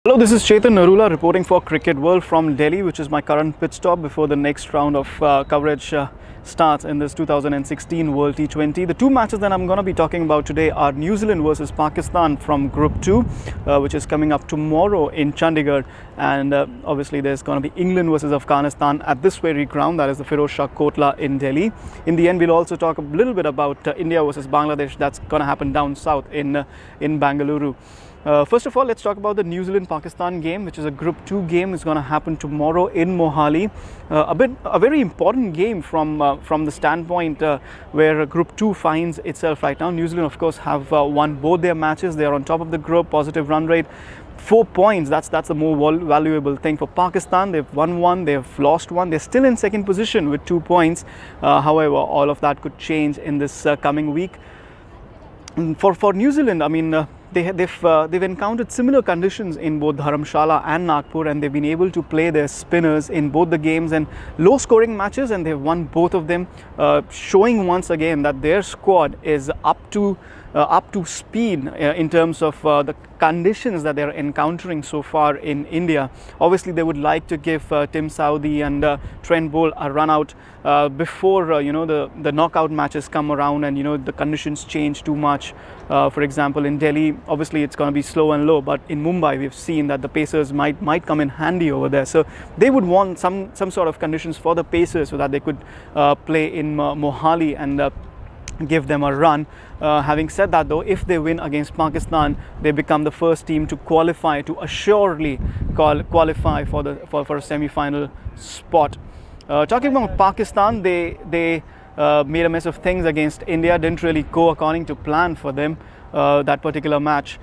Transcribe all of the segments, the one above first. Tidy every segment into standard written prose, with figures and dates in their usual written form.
Hello, this is Chetan Narula reporting for Cricket World from Delhi, which is my current pit stop before the next round of coverage starts in this 2016 World T20. The two matches that I'm going to be talking about today are New Zealand versus Pakistan from Group 2, which is coming up tomorrow in Chandigarh, and obviously there's going to be England versus Afghanistan at this very ground, that is the Firoz Shah Kotla in Delhi. In the end, we'll also talk a little bit about India versus Bangladesh. That's going to happen down south in Bangalore. First of all, let's talk about the New Zealand-Pakistan game, which is a Group 2 game. It's going to happen tomorrow in Mohali. A very important game from the standpoint where Group 2 finds itself right now. New Zealand, of course, have won both their matches. They are on top of the group, positive run rate. 4 points, that's the more valuable thing for Pakistan. They've won one, they've lost one. They're still in second position with 2 points. However, all of that could change in this coming week. For New Zealand, I mean, they've encountered similar conditions in both Dharamshala and Nagpur, and they've been able to play their spinners in both the games and low scoring matches, and they've won both of them, showing once again that their squad is up to speed in terms of the conditions that they're encountering so far in India. Obviously, they would like to give Tim Southee and Trent Boult a run out before the knockout matches come around and the conditions change too much. For example, in Delhi, obviously it's going to be slow and low, but in Mumbai we've seen that the pacers might come in handy over there. So they would want some sort of conditions for the pacers so that they could play in Mohali and give them a run. Having said that, though, if they win against Pakistan, they become the first team to qualify, to assuredly qualify for a semi-final spot. Talking about Pakistan, they made a mess of things against India. Didn't really go according to plan for them, that particular match.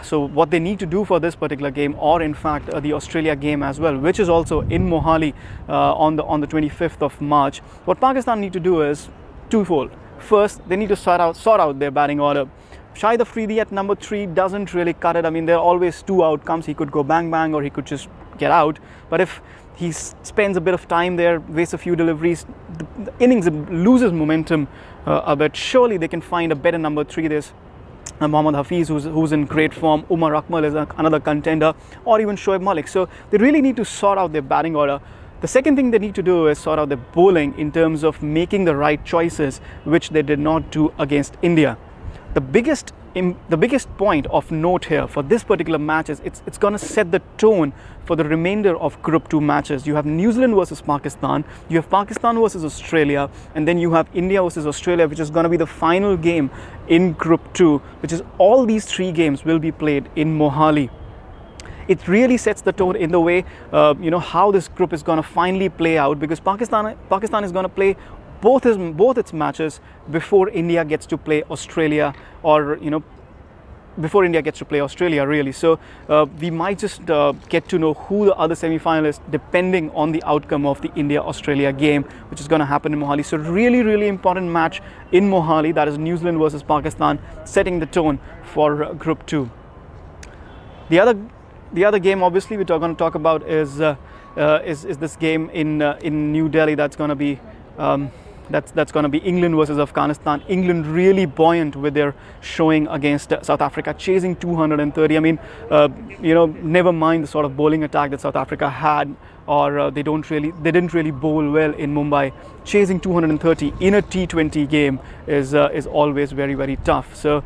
So what they need to do for this particular game, or in fact the Australia game as well, which is also in Mohali on the 25th of March, what Pakistan need to do is twofold. First, they need to sort out their batting order. Shahid Afridi at number 3 doesn't really cut it. I mean, there are always two outcomes. He could go bang bang, or he could just get out. But if he spends a bit of time there, wastes a few deliveries, the innings loses momentum a bit. Surely they can find a better number 3. There's Mohammad Hafiz, who's in great form. Umar Akmal is another contender, or even Shoaib Malik. So they really need to sort out their batting order. The second thing they need to do is sort out their bowling in terms of making the right choices, which they did not do against India. The biggest point of note here for this particular match is it's going to set the tone for the remainder of Group 2 matches. You have New Zealand versus Pakistan, you have Pakistan versus Australia, and then you have India versus Australia, which is going to be the final game in Group 2, which is all these 3 games will be played in Mohali. It really sets the tone in the way, how this group is going to finally play out, because Pakistan is going to play both its matches before India gets to play Australia, or before India gets to play Australia, really. So we might just get to know who the other semi-finalists depending on the outcome of the India-Australia game, which is going to happen in Mohali. So really important match in Mohali, that is New Zealand versus Pakistan, setting the tone for Group 2. The other game, obviously, we're going to talk about is this game in New Delhi. That's going to be that's going to be England versus Afghanistan. England really buoyant with their showing against South Africa, chasing 230. I mean, never mind the sort of bowling attack that South Africa had, or they didn't really bowl well in Mumbai. Chasing 230 in a T20 game is always very tough. So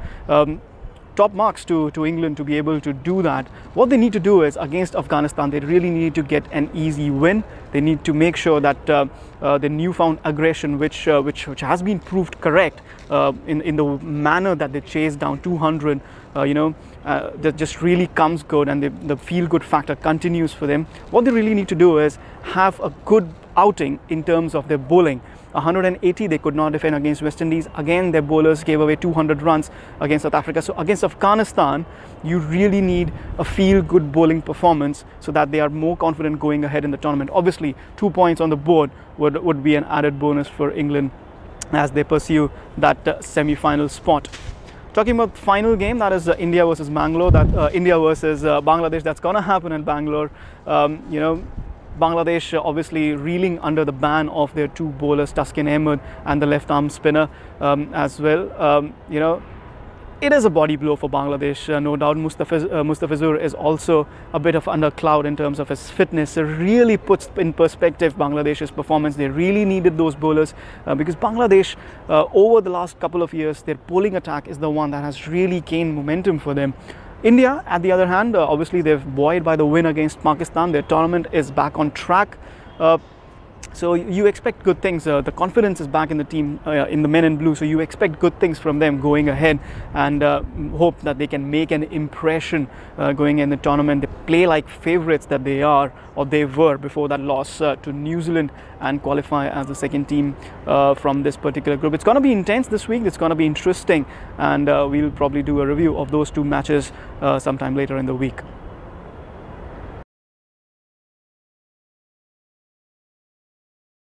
top marks to England to be able to do that. What they need to do is, against Afghanistan, they really need to get an easy win. They need to make sure that the newfound aggression, which has been proved correct in the manner that they chased down 200, that just really comes good, and the feel-good factor continues for them. What they really need to do is have a good outing in terms of their bowling. 180 they could not defend against West Indies. Again, their bowlers gave away 200 runs against South Africa. So against Afghanistan, you really need a feel-good bowling performance so that they are more confident going ahead in the tournament. Obviously, 2 points on the board would be an added bonus for England as they pursue that semi-final spot. Talking about the final game, that is India versus Bangalore, India versus Bangladesh. That's going to happen in Bangalore. Bangladesh obviously reeling under the ban of their 2 bowlers, Taskin Ahmed and the left arm spinner as well. it is a body blow for Bangladesh, no doubt. Mustafizur is also a bit of under cloud in terms of his fitness. It really puts in perspective Bangladesh's performance. They really needed those bowlers because Bangladesh, over the last couple of years, their bowling attack is the one that has really gained momentum for them. India, at the other hand, obviously they've buoyed by the win against Pakistan. Their tournament is back on track. So you expect good things. The confidence is back in the team, in the men in blue. So you expect good things from them going ahead, and hope that they can make an impression going in the tournament. They play like favourites that they are, or they were before that loss to New Zealand, and qualify as the second team from this particular group. It's going to be intense this week. It's going to be interesting, and we'll probably do a review of those two matches sometime later in the week.